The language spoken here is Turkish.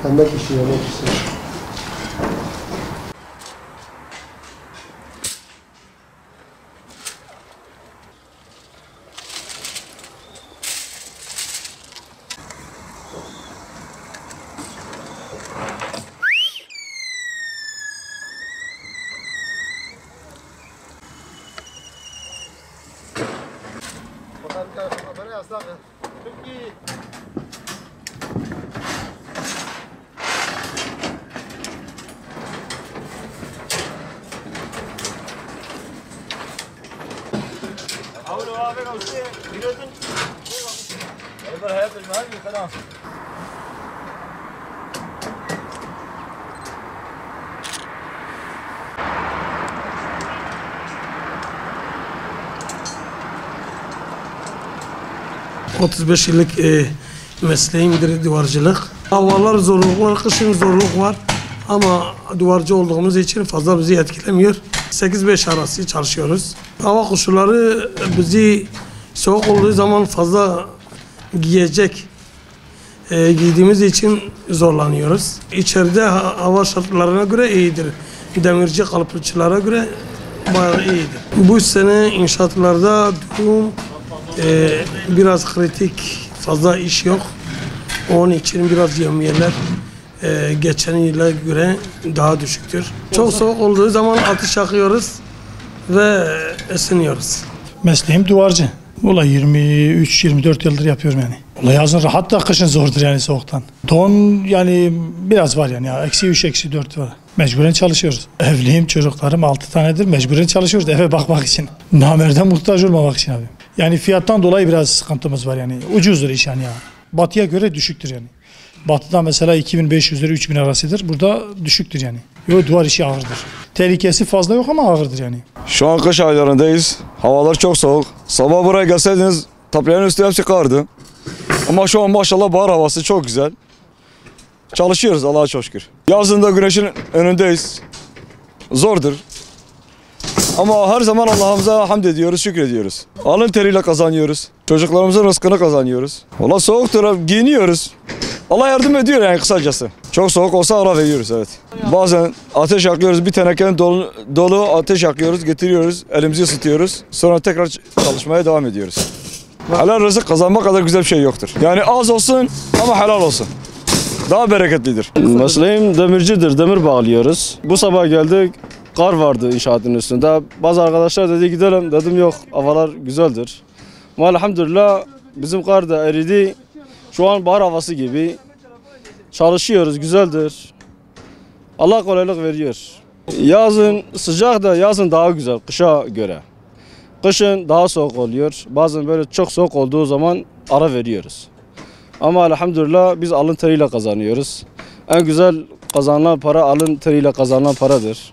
Yemek işi, yemek işi. ...35 yıllık mesleğimdir duvarcılık. Havalar zorluk var, kışın zorluk var. Ama duvarcı olduğumuz için fazla bizi etkilemiyor. 8-5 arası çalışıyoruz. Hava koşulları bizi soğuk olduğu zaman fazla giydiğimiz için zorlanıyoruz. İçeride hava şartlarına göre iyidir. Demirci kalıpçılara göre bayağı iyidir. Bu sene inşaatlarda durum biraz kritik, fazla iş yok. Onun için biraz yevmiyeler geçen yıla göre daha düşüktür. Çok soğuk olduğu zaman ateş yakıyoruz ve ısınıyoruz. Mesleğim duvarcı. Valla 23-24 yıldır yapıyorum yani. Valla yazın rahat da kışın zordur yani soğuktan. Don yani biraz var yani ya. -3, -4 var. Mecburen çalışıyoruz. Evliyim, çocuklarım 6 tanedir. Mecburen çalışıyoruz eve bakmak için. Namerde muhtaç olmamak için abi. Yani fiyattan dolayı biraz sıkıntımız var yani. Ucuzdur iş yani ya. Batıya göre düşüktür yani. Batı'da mesela 2500 lira 3000 arasıdır. Burada düşüktür yani. Yo, duvar işi ağırdır. Tehlikesi fazla yok ama ağırdır yani. Şu an kış aylarındayız. Havalar çok soğuk. Sabah buraya gelseydiniz tapiyenin üstü hepsi kardı. Ama şu an maşallah bahar havası çok güzel. Çalışıyoruz Allah'a çok şükür. Yazın da güneşin önündeyiz. Zordur. Ama her zaman Allah'ımıza hamd ediyoruz, şükrediyoruz. Alın teriyle kazanıyoruz. Çocuklarımızın rızkını kazanıyoruz. Valla soğuktur, giyiniyoruz. Allah yardım ediyor yani kısacası. Çok soğuk olsa ara veriyoruz evet. Bazen ateş yakıyoruz, bir tenekenin dolu ateş yakıyoruz, getiriyoruz, elimizi ısıtıyoruz. Sonra tekrar çalışmaya devam ediyoruz. Helal rızık kazanma kadar güzel bir şey yoktur. Yani az olsun ama helal olsun. Daha bereketlidir. Mesleğim demircidir, demir bağlıyoruz. Bu sabah geldik, kar vardı inşaatın üstünde. Bazı arkadaşlar dedi gidelim, dedim yok havalar güzeldir. Ama elhamdülillah bizim kar da eridi. Şu an bahar havası gibi. Çalışıyoruz, güzeldir. Allah kolaylık veriyor. Yazın sıcak da yazın daha güzel kışa göre. Kışın daha soğuk oluyor. Bazen böyle çok soğuk olduğu zaman ara veriyoruz. Ama elhamdülillah biz alın teriyle kazanıyoruz. En güzel kazanılan para alın teriyle kazanılan paradır.